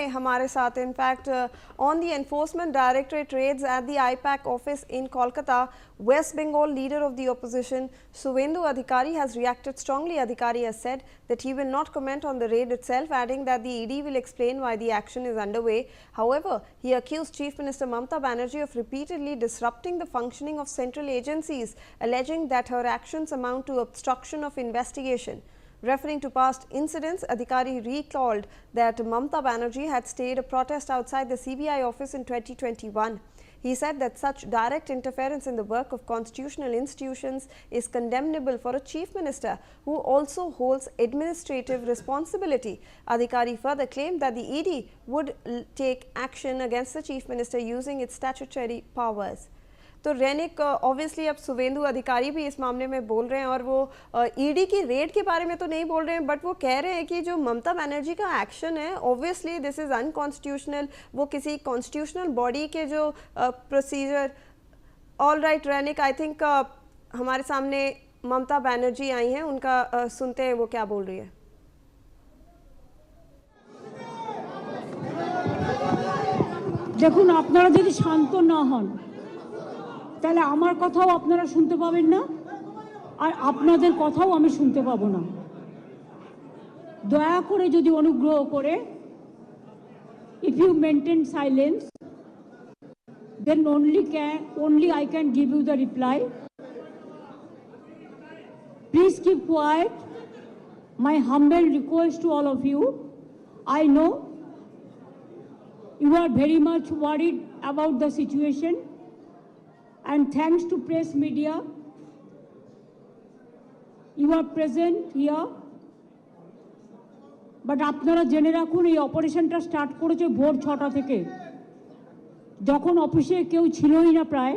है हमारे साथ. In fact, on the Enforcement Directorate raids at the IPAC office in Kolkata, West Bengal leader of the opposition Suvendu Adhikari has reacted strongly. Adhikari has said that he will not comment on the raid itself, adding that the ED will explain why the action is underway. However, he accused Chief Minister Mamata Banerjee of repeatedly disrupting the functioning of central agencies, alleging that her actions amount to obstruction of investigation. Referring to past incidents, Adhikari recalled that Mamata Banerjee had staged a protest outside the CBI office in 2021. He said that such direct interference in the work of constitutional institutions is condemnable for a chief minister who also holds administrative responsibility. Adhikari further claimed that the ED would take action against the chief minister using its statutory powers. तो रैनिक obviously अब सुवेंदु अधिकारी भी इस मामले में बोल रहे हैं और वो ईडी की रेड के बारे में तो नहीं बोल रहे हैं, बट वो कह रहे हैं कि जो ममता बनर्जी का एक्शन है ऑब्वियसली दिस इज़ अनकॉन्स्टिट्यूशनल, वो किसी कॉन्स्टिट्यूशनल बॉडी के जो प्रोसीजर. ऑल राइट रैनिक, आई थिंक हमारे सामने ममता बनर्जी आई हैं, उनका सुनते हैं वो क्या बोल रही है. দেখুন, আপনারা যদি শান্ত না হন তাহলে আমার কথাও আপনারা শুনতে পাবেন না আর আপনাদের কথাও আমি শুনতে পাবো না. দয়া করে যদি অনুগ্রহ করে if you maintain silence then only I can give you the reply. Please keep quiet. My humble request to all of you. I know you are very much worried about the situation. And thanks to press media, you are present here. But আপনারা জেনে রাখুন, এই অপারেশনটা start করেছে ভোর 6টা থেকে, যখন অফিসে কেউ ছিলই না প্রায়,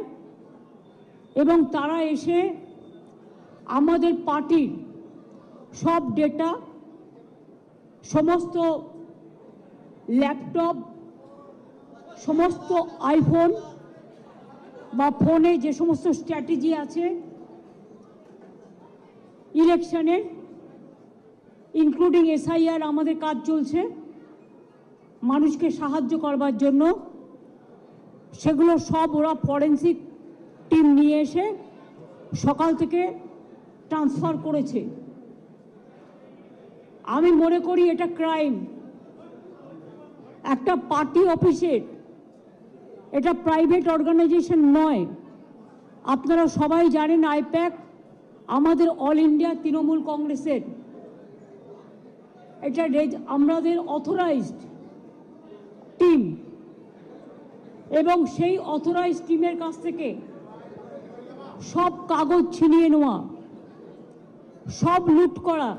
এবং তারা এসে আমাদের পার্টির সব ডেটা, সমস্ত ল্যাপটপ, সমস্ত আইফোন বা ফোনে যে সমস্ত স্ট্র্যাটেজি আছে ইলেকশনের, ইনক্লুডিং SIR, আমাদের কাজ চলছে মানুষকে সাহায্য করবার জন্য, সেগুলো সব ওরা ফরেন্সিক টিম নিয়ে এসে সকাল থেকে ট্রান্সফার করেছে. আমি মনে করি এটা ক্রাইম. একটা পার্টি অফিসের, এটা প্রাইভেট অর্গানাইজেশন নয়. আপনারা সবাই জানেন আইপ্যাক আমাদের অল ইন্ডিয়া তৃণমূল কংগ্রেসের, এটা আমাদের অথরাইজড টিম, এবং সেই অথরাইজড টিমের কাছ থেকে সব কাগজ ছিনিয়ে নেওয়া, সব লুট করা,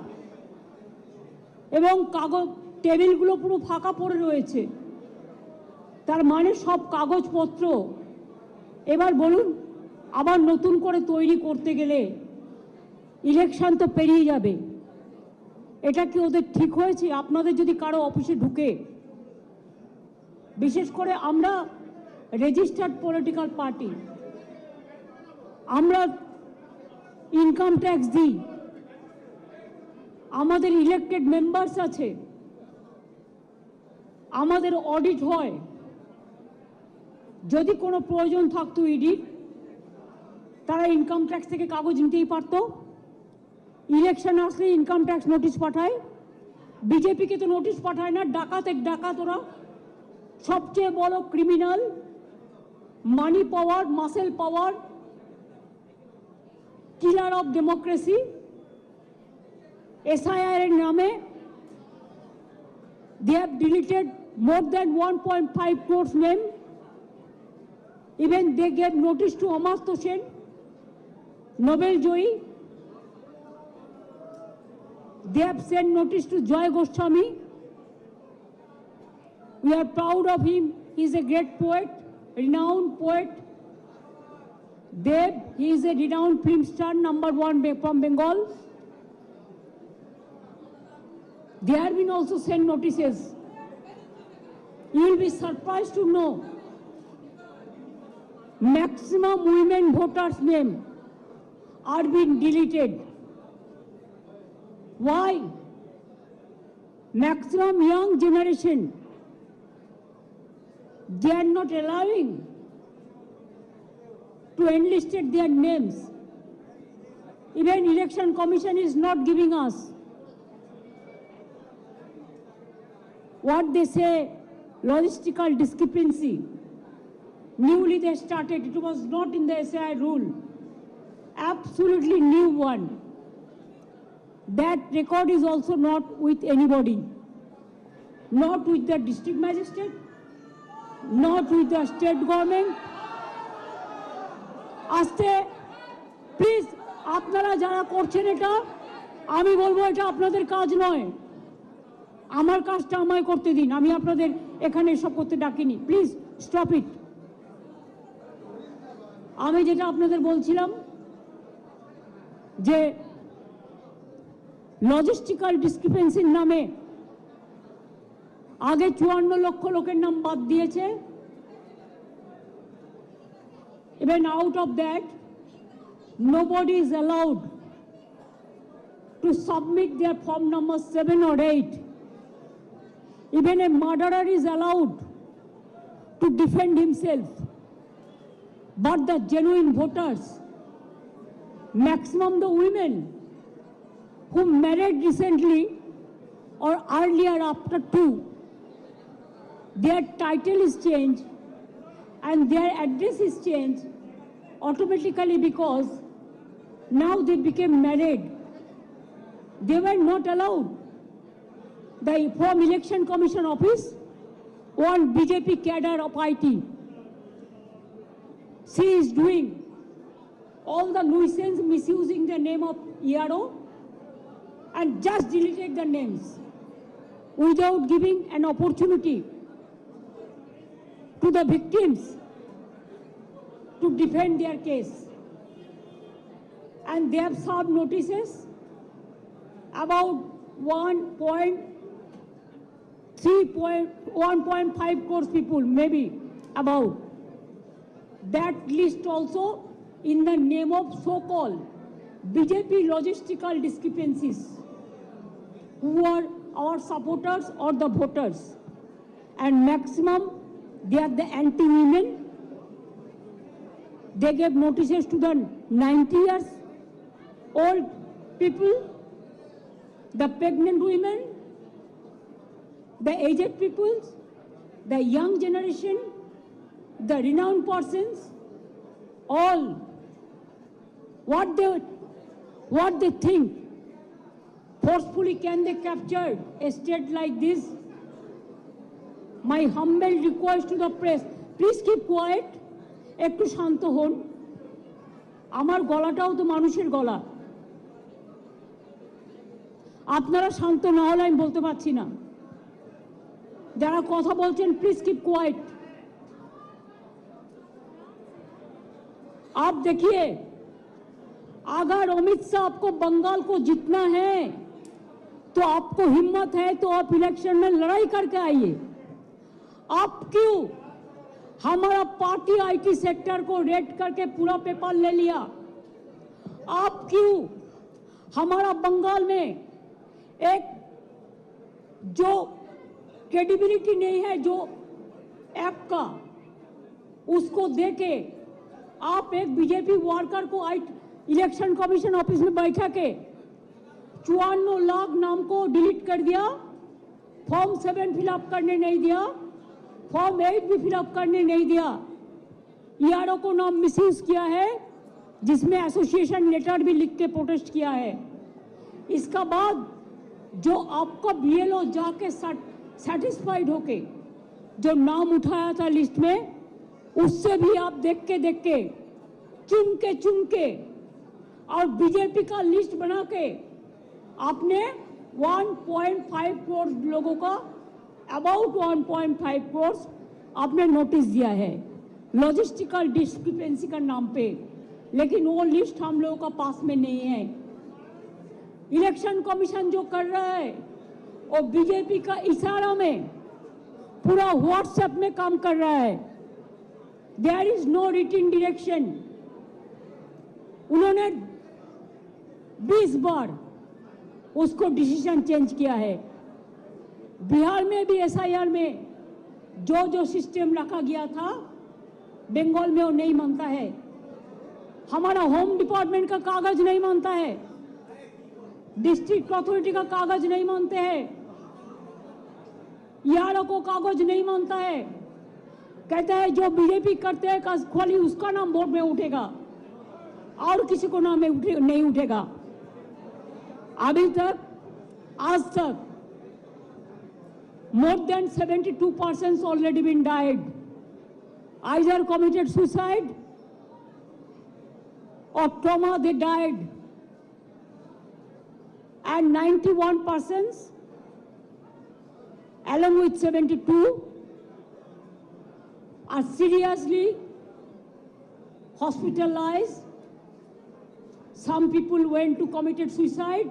এবং কাগজ টেবিলগুলো পুরো ফাঁকা পড়ে রয়েছে. তার মানে সব কাগজপত্র এবার বলুন আবার নতুন করে তৈরি করতে গেলে ইলেকশন তো পেরিয়ে যাবে. এটা কি ওদের ঠিক হয়েছে? আপনাদের যদি কারো অফিসে ঢুকে, বিশেষ করে আমরা রেজিস্টার্ড পলিটিক্যাল পার্টি, আমরা ইনকাম ট্যাক্স দিই, আমাদের ইলেক্টেড মেম্বার্স আছে, আমাদের অডিট হয়. যদি কোনো প্রয়োজন থাকতো ইডির, তারা ইনকাম ট্যাক্স থেকে কাগজ নিতেই পারত. ইলেকশন আসলে ইনকাম ট্যাক্স নোটিশ পাঠায়, বিজেপিকে তো নোটিশ পাঠায় না. ডাকাত ওরা, সবচেয়ে বড় criminal, money power, muscle power, killer of democracy. SIR এর নামে they have deleted more than 1.5 crores name. Even they gave notice to Amartya Sen, Nobel Joyi. They have sent notice to Joy Goswami. We are proud of him. He is a great poet, renowned poet. Dev, he is a renowned film star, #1 from Bengal. They have been also sent notices. You will be surprised to know maximum women voters' name are being deleted. Why? Maximum young generation they are not allowing to enlist their names. Even Election Commission is not giving us what they say logistical discrepancy. Newly they started, it was not in the SAI rule. Absolutely new one. That record is also not with anybody. Not with the district magistrate, not with the state government. আস্তে please আপনারা যারা করছেন এটা, আমি বলবো এটা আপনাদের কাজ নয়। আমার কাজটা আমায় করতে দিন, আমি আপনাদের এখানে এসব করতে ডাকিনি। Please stop it. আমি যেটা আপনাদের বলছিলাম যে লজিস্টিক্যাল ডিসক্রিপেন্সির নামে আগে 54 লক্ষ লোকের নাম বাদ দিয়েছে। Even out of that, nobody is allowed to submit their form number 7 or 8. Even a murderer is allowed to defend himself. But the genuine voters, maximum the women who married recently or earlier after 2, their title is changed and their address is changed automatically because now they became married. They were not allowed. From Election Commission office, one BJP cadre of IT, she is doing all the nuisance misusing the name of ERO and just deleted the names without giving an opportunity to the victims to defend their case. And they have served notices about 1.5 crores people, maybe about. That list also in the name of so-called BJP logistical discrepancies, who are our supporters or the voters. And maximum, they are the anti-women. They gave notices to the 90 years old people, the pregnant women, the aged peoples, the young generation, the renowned persons, all. What they think, forcefully can they capture a state like this? My humble request to the press, please keep quiet. একটু শান্ত হন। আমার গলাটাও তো মানুষের গলা। আপনারা শান্ত না হলে আমি বলতে পারছি না। যারা কথা বলছেন প্লিজ কিপ কোয়াইট। आप देखिए, अगर अमित शाह आपको बंगाल को जीतना है तो आपको हिम्मत है तो आप इलेक्शन में लड़ाई करके आइए। आप क्यों हमारा पार्टी आईटी सेक्टर को रेड करके पूरा पेपर ले लिया? आप क्यों हमारा बंगाल में एक जो क्रेडिबिलिटी नहीं है जो ऐप का, उसको देके आप एक बीजेपी वर्कर को इलेक्शन कमीशन ऑफिस में बैठा के 54 लाख नाम को डिलीट कर दिया, फॉर्म 7 फिलअप करने नहीं दिया, फॉर्म 8 भी फिलअप करने नहीं दिया, ईआरओ को नाम मिसयूज किया है, जिसमें एसोसिएशन लेटर भी लिख के प्रोटेस्ट किया है। इसका बाद जो आपका बीएलओ जाके सेटिस्फाइड होके जो नाम उठाया था लिस्ट में, उससे भी आप देख के चुन के और बीजेपी का लिस्ट बना के आपने 1.5 करोड़ लोगों का, अबाउट 1.5 करोड़ आपने नोटिस दिया है लॉजिस्टिकल डिस्क्रिपेंसी का नाम पे, लेकिन वो लिस्ट हम लोगों का पास में नहीं है। इलेक्शन कमीशन जो कर रहा है वो बीजेपी का इशारा में पूरा व्हाट्सएप में काम कर रहा है। There is no written direction. उन्होंने 20 बार उसको डिसीजन चेंज किया है। बिहार में भी एसआईआर में जो सिस्टम रखा गया था बंगाल में वो नहीं मानता है। हमारा होम डिपार्टमेंट का कागज नहीं मानता है, डिस्ट्रिक्ट अथॉरिटी का कागज नहीं मानते हैं, यारों को कागज नहीं मानता है। कहते हैं जो बीजेपी करते हैं खाली उसका नाम बोर्ड में उठेगा और किसी को नाम में नहीं उठेगा। अभी तक आज तक more than 72 persons already been died, either committed suicide or trauma they died, and 91 persons along with 72 are seriously hospitalized. Some people went to committed suicide.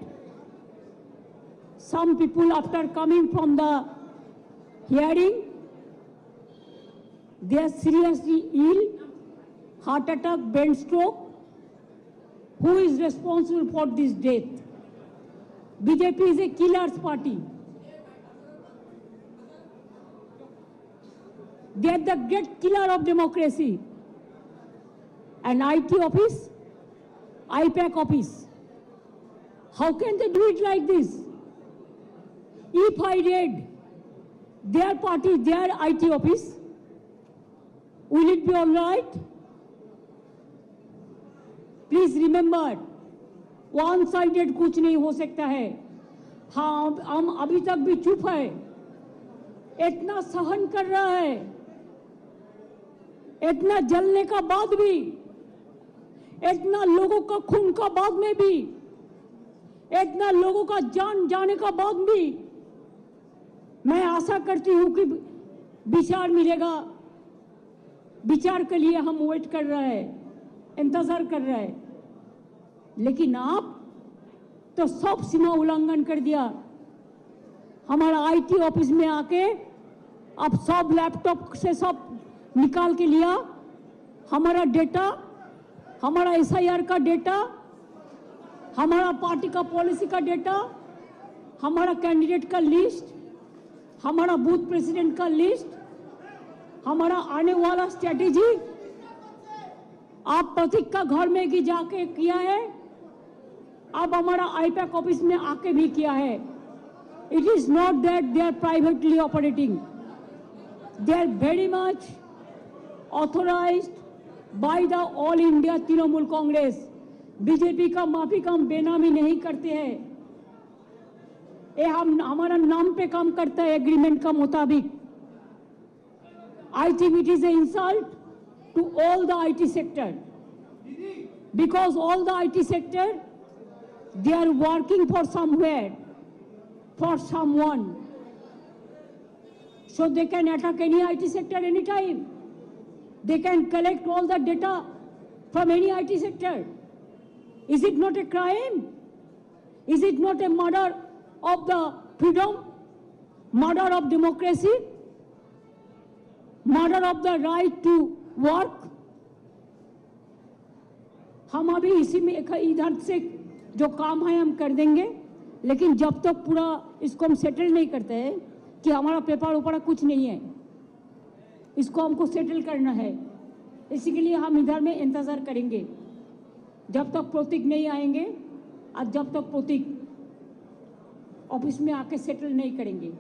Some people after coming from the hearing, they are seriously ill, heart attack, brain stroke. Who is responsible for this death? BJP is a killer's party. They are the great killer of democracy. An IT office, IPAC office. How can they do it like this? If I read their party, their IT office, will it be all right? Please remember, one-sided कुछ नहीं हो सकता है। हाँ, हम अभी तक भी चुप है, इतना सहन कर रहा है, इतना जलने का बाद भी, इतना लोगों का खून का बाद में भी, इतना लोगों का जान जाने का बाद भी, मैं आशा करती हूं कि विचार मिलेगा। विचार के लिए हम वेट कर रहे हैं, इंतजार कर रहे हैं, लेकिन आप तो सब सीमा उल्लंघन कर दिया। हमारा आईटी ऑफिस में आके आप सब लैपटॉप से सब निकाल के लिया, हमारा डेटा, हमारा एसआईआर का डेटा, हमारा पार्टी का पॉलिसी का डेटा, हमारा कैंडिडेट का लिस्ट, हमारा बूथ प्रेसिडेंट का लिस्ट, हमारा आने वाला स्ट्रेटेजी आप प्रतीक का घर में भी जाके किया है, अब हमारा आईपैक ऑफिस में आके भी किया है। It is not that they are privately operating, they are very much authorised by the all India Trinamool Congress. BJP का माफिक हम बेनामी नहीं करते हैं, ये हम हमारा नाम पे काम करता है एग्रीमेंट का मुताबिक। I think it is an insult to all the IT sector, because all the IT sector, they are working for somewhere, for someone, so they can attack any IT sector anytime. They can collect all the data from any IT sector. Is it not a crime? Is it not a murder of the freedom, murder of democracy, murder of the right to work? हम अभी इसी में इधर से जो काम है हम कर देंगे, लेकिन जब तक पूरा इसको हम सेटल नहीं करते हैं कि हमारा पेपर ऊपर कुछ नहीं है, इसको हमको सेटल करना है, इसी के लिए हम इधर में इंतजार करेंगे जब तक प्रतीक नहीं आएंगे और जब तक प्रतीक ऑफिस में आके सेटल नहीं करेंगे।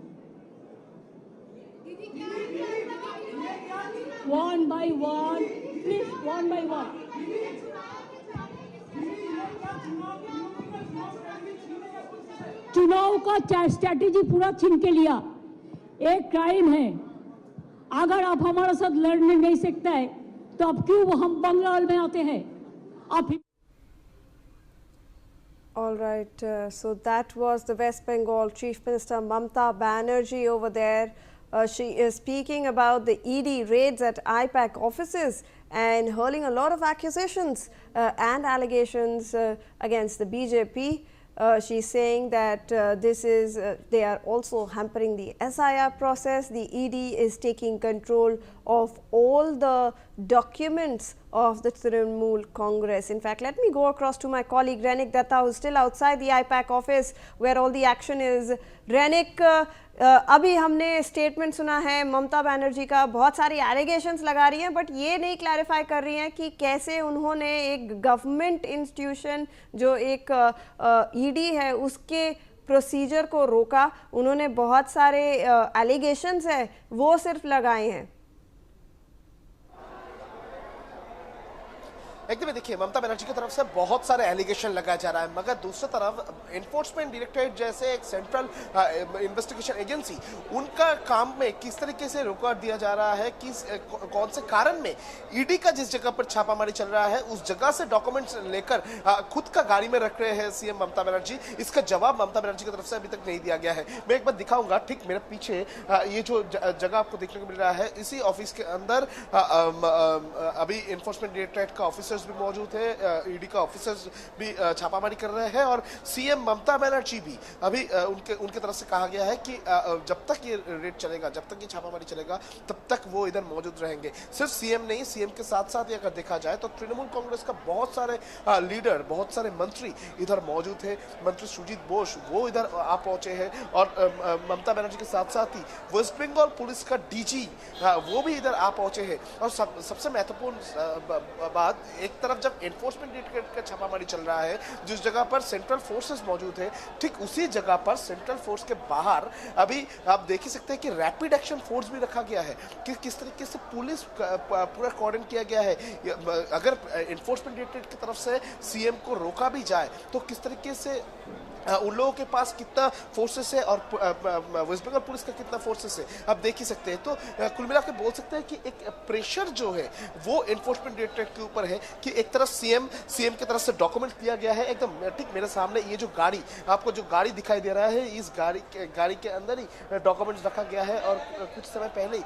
One by one, please, one by one. चुनाव का स्ट्रैटेजी पूरा छीन के लिया, एक क्राइम है। अगर आप हमारे साथ लड़ने नहीं सकते हैं तो अब क्यों हम बंगाल में आते हैं? आप All right, so that was the West Bengal Chief Minister Mamata Banerjee over there. She is speaking about the ED raids at IPAC offices and hurling a lot of accusations and allegations against the BJP. She's saying that they are also hampering the SIR process. The ED is taking control of all the documents of the Trinamool Congress. In fact, let me go across to my colleague Renik Datta, who is still outside the IPAC office where all the action is. Renik, अभी हमने statement सुना है ममता बनर्जी का, बहुत सारी allegations लगा रही हैं, बट ये नहीं क्लैरिफाई कर रही हैं कि कैसे उन्होंने एक गवर्नमेंट इंस्टीट्यूशन जो एक ईडी है उसके प्रोसीजर को रोका। उन्होंने बहुत सारे एलिगेशंस है वो सिर्फ लगाए हैं। एकदम देखिए, ममता बनर्जी की तरफ से बहुत सारे एलिगेशन लगाया जा रहा है, मगर दूसरी तरफ एनफोर्समेंट डायरेक्टरेट जैसे एक सेंट्रल इन्वेस्टिगेशन एजेंसी, उनका काम में किस तरीके से रोका दिया जा रहा है, किस कौन से कारण में ईडी का जिस जगह पर छापामारी चल रहा है उस जगह से डॉक्यूमेंट्स लेकर खुद का गाड़ी में रख रहे हैं सीएम ममता बनर्जी, इसका जवाब ममता बनर्जी की तरफ से अभी तक नहीं दिया गया है। मैं एक बार दिखाऊंगा, ठीक मेरे पीछे ये जो जगह आपको देखने को मिल रहा है, इसी ऑफिस के अंदर अभी एनफोर्समेंट डायरेक्टरेट का ऑफिसर्स भी मौजूद है, ईडी का ऑफिसर्स भी छापामारी कर रहे हैं और सीएम ममता बनर्जी भी अभी उनके तरफ से कहा गया है कि जब तक ये रेड चलेगा, जब तक ये छापामारी चलेगा, तब तक वो इधर मौजूद रहेंगे। सिर्फ सीएम नहीं, सीएम के साथ साथ अगर देखा जाए तो तृणमूल कांग्रेस का बहुत सारे लीडर, बहुत सारे मंत्री इधर मौजूद है। मंत्री सुजीत बोस वो इधर आ पहुंचे हैं और ममता बनर्जी के साथ साथ ही वेस्ट बंगाल पुलिस का डीजी वो भी इधर आ पहुंचे हैं। और सबसे महत्वपूर्ण बात, एक तरफ जब एनफोर्समेंट डायरेक्टरेट का छापामारी चल रहा है, जिस जगह पर सेंट्रल फोर्सेस मौजूद है, ठीक उसी जगह पर सेंट्रल फोर्स के बाहर अभी आप देख ही सकते हैं कि रैपिड एक्शन फोर्स भी रखा गया है कि किस तरीके से पुलिस पूरा कोऑर्डिनेट किया गया है। अगर एनफोर्समेंट डायरेक्टरेट की तरफ से सीएम को रोका भी जाए तो किस तरीके से उन लोगों के पास कितना फोर्सेस है और वेस्ट बंगाल पुलिस का कितना फोर्सेस है, आप देख ही सकते हैं। तो कुल मिलाकर बोल सकते हैं कि एक प्रेशर जो है वो एनफोर्समेंट डायरेक्टरेट के ऊपर है कि एक तरफ सीएम की तरफ से डॉक्यूमेंट दिया गया है। एकदम ठीक मेरे सामने ये जो गाड़ी, आपको जो गाड़ी दिखाई दे रहा है, इस गाड़ी के अंदर ही डॉक्यूमेंट्स रखा गया है और कुछ समय पहले ही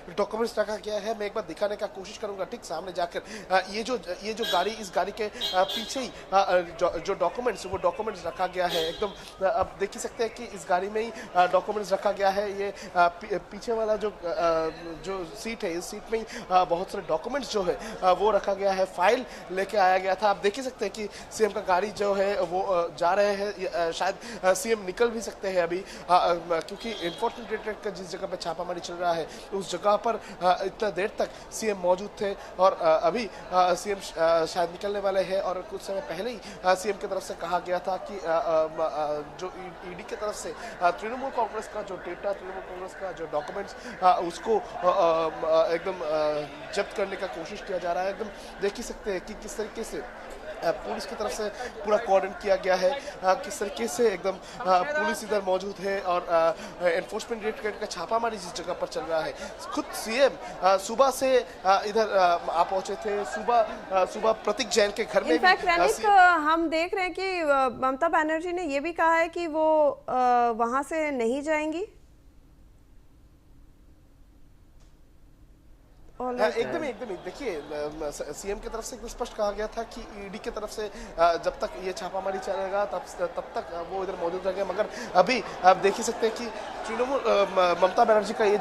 डॉक्यूमेंट्स रखा गया है। मैं एक बार दिखाने का कोशिश करूंगा, ठीक सामने जाकर ये जो गाड़ी, इस गाड़ी के पीछे ही जो डॉक्यूमेंट्स, वो डॉक्यूमेंट्स रखा गया है। एकदम अब देख ही सकते हैं कि इस गाड़ी में ही डॉक्यूमेंट्स रखा गया है। ये पीछे वाला जो सीट है, इस सीट में ही बहुत सारे डॉक्यूमेंट्स जो है वो रखा गया है, फाइल लेके आया गया था। आप देख ही सकते हैं कि सीएम का गाड़ी जो है वो जा रहे हैं, शायद सीएम निकल भी सकते हैं अभी, क्योंकि एनफोर्समेंट डायरेक्टरेट का जिस जगह पर छापामारी चल रहा है उस जगह पर इतना देर तक सीएम मौजूद थे और अभी सीएम शायद निकलने वाले हैं। और कुछ समय पहले ही सीएम की तरफ से कहा गया था कि जो ईडी की तरफ से तृणमूल कांग्रेस का जो डेटा, तृणमूल कांग्रेस का जो डॉक्यूमेंट्स, उसको एकदम जब्त करने का कोशिश किया जा रहा है। एकदम देख ही सकते हैं कि किस तरीके से पुलिस की तरफ से पूरा कोऑर्डिनेट किया गया है, किस तरीके से एकदम पुलिस इधर मौजूद है और एनफोर्समेंट डायरेक्टरेट का छापामारी जिस जगह पर चल रहा है, खुद सीएम सुबह से इधर आ पहुंचे थे। सुबह प्रतीक जैन के घर में। इनफैक्ट रैनिक, हम देख रहे हैं कि ममता बनर्जी ने ये भी कहा है कि वो वहां से नहीं जाएंगी। एकदम देखिए, सीएम की तरफ से एकदम स्पष्ट कहा गया था कि ईडी की तरफ से जब तक ये छापामारी चलेगा तब तक वो इधर मौजूद रहेंगे। मगर अभी आप देख ही सकते हैं कि तृणमूल ममता बनर्जी का ये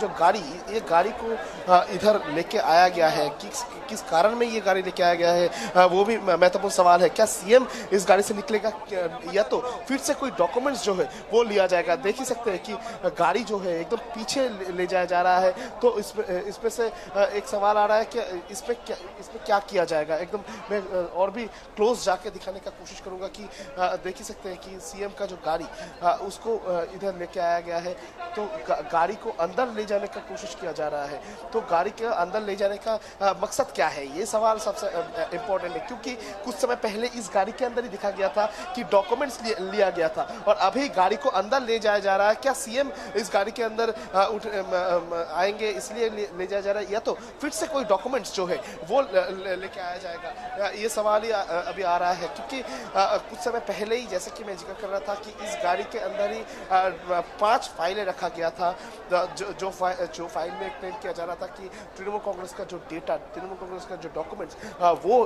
गाड़ी को इधर लेके आया गया है। किस कारण में ये गाड़ी लेके आया गया है वो भी महत्वपूर्ण सवाल है। क्या सीएम इस गाड़ी से निकलेगा या तो फिर से कोई डॉक्यूमेंट्स जो है वो लिया जाएगा। देख ही सकते हैं कि गाड़ी जो है एकदम पीछे ले जाया जा रहा है। तो इसमें से एक सवाल आ रहा है कि इसमें क्या किया जाएगा। एकदम मैं और भी क्लोज जाके दिखाने का कोशिश करूंगा कि देख ही सकते हैं कि सीएम का जो गाड़ी उसको इधर लेके आया गया है, तो गाड़ी को अंदर ले जाने का कोशिश किया जा रहा है। तो गाड़ी के अंदर ले जाने का मकसद क्या है, ये सवाल सबसे इम्पोर्टेंट है, क्योंकि कुछ समय पहले इस गाड़ी के अंदर ही दिखा गया था कि डॉक्यूमेंट्स लिया गया था और अभी गाड़ी को अंदर ले जाया जा रहा है। क्या सीएम इस गाड़ी के अंदर आएंगे इसलिए ले जाया जा रहा है, या तो फिर से कोई डॉक्यूमेंट्स जो है वो लेके आया जाएगा, ये सवाल ही अभी आ रहा है। क्योंकि कुछ समय पहले ही, जैसे कि मैं जिक्र कर रहा था, कि इस गाड़ी के अंदर ही 5 फाइलें रखा गया था। जो फाइल में क्लेम किया जा रहा था कि तृणमूल कांग्रेस का जो डेटा, तृणमूल कांग्रेस का जो डॉक्यूमेंट्स वो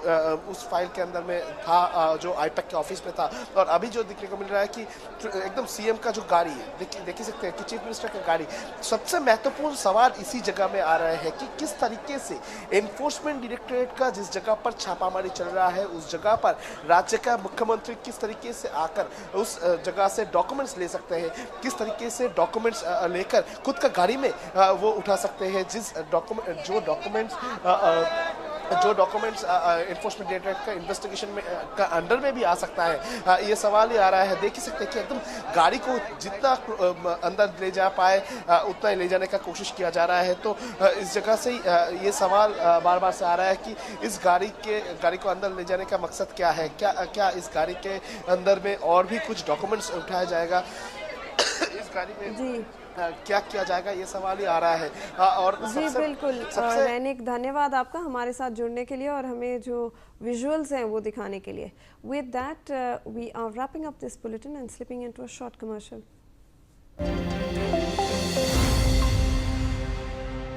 उस फाइल के अंदर में था, जो आईपैक के ऑफिस में था। और अभी जो दिखने को मिल रहा है कि एकदम सीएम का जो गाड़ी है, देख ही सकते हैं कि चीफ मिनिस्टर की गाड़ी। सबसे महत्वपूर्ण सवाल इसी जगह में आ रहे हैं कि किस तरीके तरीके से एनफोर्समेंट डायरेक्टरेट का जिस जगह पर छापामारी चल रहा है उस जगह पर राज्य का मुख्यमंत्री किस तरीके से आकर उस जगह से डॉक्यूमेंट्स ले सकते हैं, किस तरीके से डॉक्यूमेंट्स लेकर खुद का गाड़ी में वो उठा सकते हैं, जो डॉक्यूमेंट्स एनफोर्समेंट डायरेक्टरेट का इन्वेस्टिगेशन में का अंडर में भी आ सकता है, ये सवाल ही आ रहा है। देख ही सकते हैं कि एकदम गाड़ी को जितना अंदर ले जा पाए उतना ही ले जाने का कोशिश किया जा रहा है। तो इस जगह से ही ये सवाल बार बार से आ रहा है कि इस गाड़ी को अंदर ले जाने का मकसद क्या है, क्या इस गाड़ी के अंदर में और भी कुछ डॉक्यूमेंट्स उठाया जाएगा, इस गाड़ी में जी क्या किया जाएगा, ये सवाल ही आ रहा है। और जी बिल्कुल रैनिक, धन्यवाद आपका हमारे साथ जुड़ने के लिए और हमें जो विजुअल्स हैं वो दिखाने के लिए। With that we are wrapping up this bulletin and slipping into a short commercial.